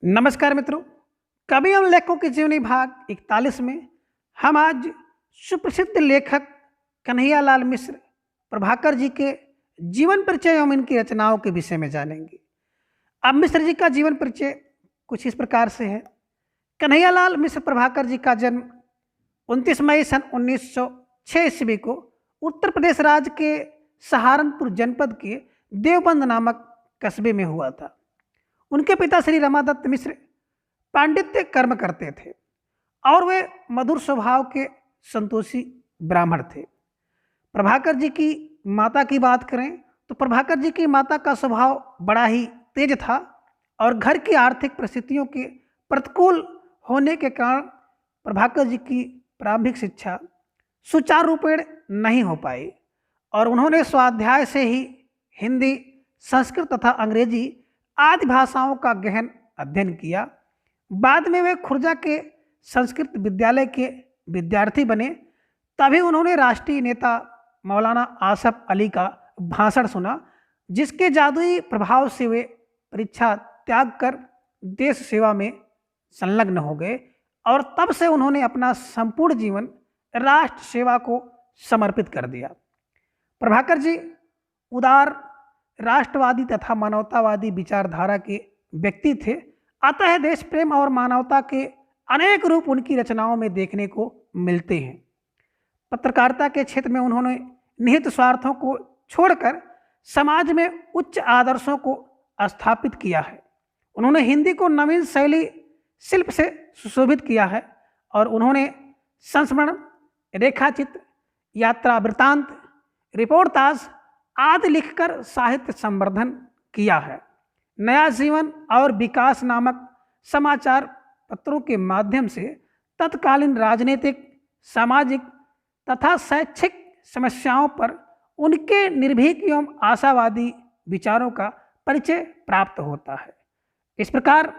नमस्कार मित्रों। कवि एवं लेखकों के जीवनी भाग 41 में हम आज सुप्रसिद्ध लेखक कन्हैयालाल मिश्र प्रभाकर जी के जीवन परिचय एवं इनकी रचनाओं के विषय में जानेंगे। अब मिश्र जी का जीवन परिचय कुछ इस प्रकार से है। कन्हैयालाल मिश्र प्रभाकर जी का जन्म 29 मई सन 1906 ईस्वी को उत्तर प्रदेश राज्य के सहारनपुर जनपद के देवबंद नामक कस्बे में हुआ था। उनके पिता श्री रमादत्त मिश्र पांडित्य कर्म करते थे और वे मधुर स्वभाव के संतोषी ब्राह्मण थे। प्रभाकर जी की माता की बात करें तो प्रभाकर जी की माता का स्वभाव बड़ा ही तेज था और घर की आर्थिक परिस्थितियों के प्रतिकूल होने के कारण प्रभाकर जी की प्रारंभिक शिक्षा सुचारू रूपेण नहीं हो पाई और उन्होंने स्वाध्याय से ही हिंदी, संस्कृत तथा अंग्रेजी आदि भाषाओं का गहन अध्ययन किया। बाद में वे खुर्जा के संस्कृत विद्यालय के विद्यार्थी बने। तभी उन्होंने राष्ट्रीय नेता मौलाना आसफ अली का भाषण सुना, जिसके जादुई प्रभाव से वे परीक्षा त्याग कर देश सेवा में संलग्न हो गए और तब से उन्होंने अपना संपूर्ण जीवन राष्ट्र सेवा को समर्पित कर दिया। प्रभाकर जी उदार, राष्ट्रवादी तथा मानवतावादी विचारधारा के व्यक्ति थे। अतः देश प्रेम और मानवता के अनेक रूप उनकी रचनाओं में देखने को मिलते हैं। पत्रकारिता के क्षेत्र में उन्होंने निहित स्वार्थों को छोड़कर समाज में उच्च आदर्शों को स्थापित किया है। उन्होंने हिंदी को नवीन शैली शिल्प से सुशोभित किया है और उन्होंने संस्मरण, रेखाचित्र, यात्रा वृत्तांत, रिपोर्टाज आदि लिखकर साहित्य संवर्धन किया है। नया जीवन और विकास नामक समाचार पत्रों के माध्यम से तत्कालीन राजनीतिक, सामाजिक तथा शैक्षिक समस्याओं पर उनके निर्भीक एवं आशावादी विचारों का परिचय प्राप्त होता है। इस प्रकार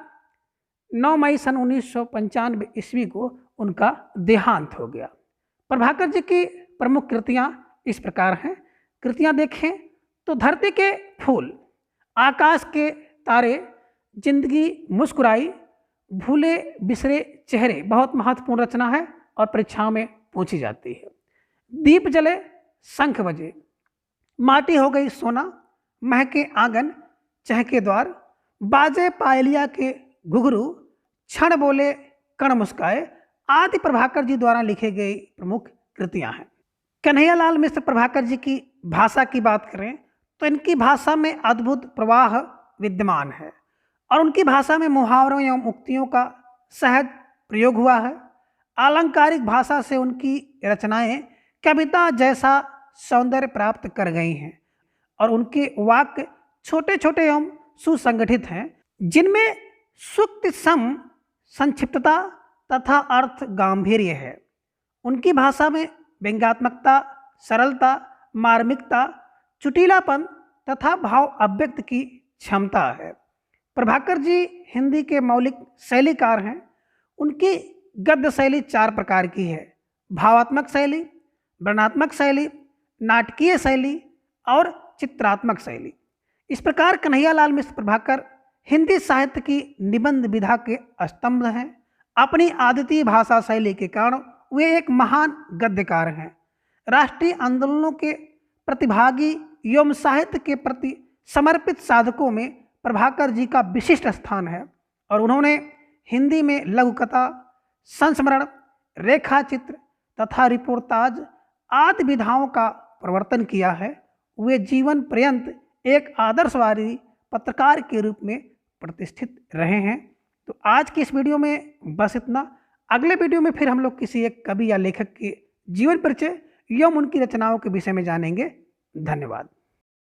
9 मई सन 1995 ईस्वी को उनका देहांत हो गया। प्रभाकर जी की प्रमुख कृतियां इस प्रकार हैं। कृतियां देखें तो धरती के फूल, आकाश के तारे, जिंदगी मुस्कुराई, भूले बिसरे चेहरे बहुत महत्वपूर्ण रचना है और परीक्षाओं में पूछी जाती है। दीप जले शंख बजे, माटी हो गई सोना, महके आंगन चहके द्वार, बाजे पायलिया के घुघरू, क्षण बोले कण मुस्काए आदि प्रभाकर जी द्वारा लिखे गई प्रमुख कृतियां हैं। कन्हैयालाल मिश्र प्रभाकर जी की भाषा की बात करें तो इनकी भाषा में अद्भुत प्रवाह विद्यमान है और उनकी भाषा में मुहावरों एवं उक्तियों का सहज प्रयोग हुआ है। आलंकारिक भाषा से उनकी रचनाएं कविता जैसा सौंदर्य प्राप्त कर गई हैं और उनके वाक्य छोटे छोटे एवं सुसंगठित हैं, जिनमें सूक्त सम संक्षिप्तता तथा अर्थ गांधीर्य है। उनकी भाषा में व्यंग्यात्मकता, सरलता, मार्मिकता, चुटीलापन तथा भाव अभिव्यक्त की क्षमता है। प्रभाकर जी हिंदी के मौलिक शैलीकार हैं। उनकी गद्य शैली 4 प्रकार की है: भावात्मक शैली, वर्णनात्मक शैली, नाटकीय शैली और चित्रात्मक शैली। इस प्रकार कन्हैयालाल मिश्र प्रभाकर हिंदी साहित्य की निबंध विधा के स्तंभ हैं। अपनी अद्वितीय भाषा शैली के कारण वे एक महान गद्यकार हैं। राष्ट्रीय आंदोलनों के प्रतिभागी एवं साहित्य के प्रति समर्पित साधकों में प्रभाकर जी का विशिष्ट स्थान है और उन्होंने हिंदी में लघुकथा, संस्मरण, रेखाचित्र तथा रिपोर्टाज आदि विधाओं का प्रवर्तन किया है। वे जीवन पर्यंत एक आदर्शवादी पत्रकार के रूप में प्रतिष्ठित रहे हैं। तो आज की इस वीडियो में बस इतना। अगले वीडियो में फिर हम लोग किसी एक कवि या लेखक के जीवन परिचय एवं उनकी रचनाओं के विषय में जानेंगे। धन्यवाद।